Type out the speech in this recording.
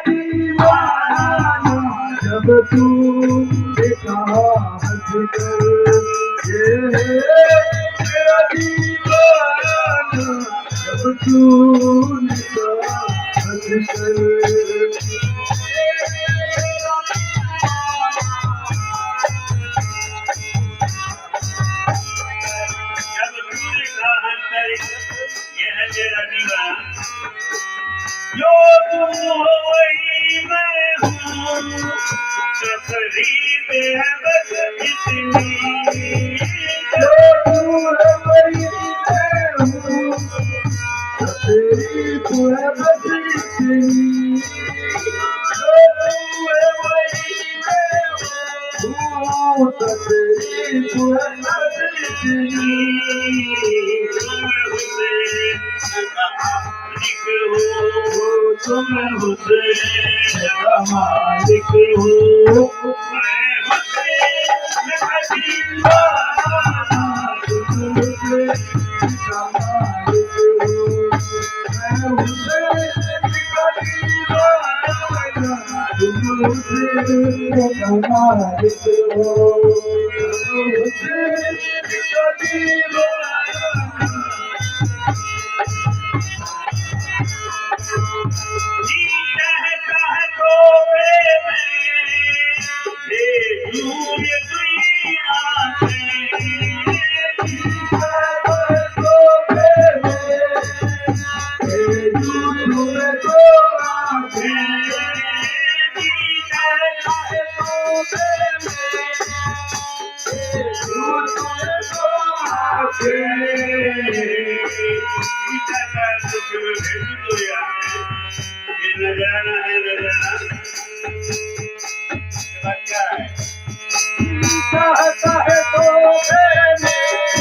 दीवाना जब तू देखा हंसकर ये मेरा दीवाना जब तू देखा हंसकर जो तुम हो वही मैं हूँ तकलीफ है बस इतनी जो तू है वही मैं हूँ तकलीफ है बस इतनी जो तू है वही मैं हूँ तकलीफ है बस इतनी तुम हुसैन का मालिक हो मैं हुसैन का दीवाना तुम हुसैन का मालिक हो मैं हुसैन का दीवाना तुम हुसैन का मालिक हो हुसैन का दीवाना चाहता है तो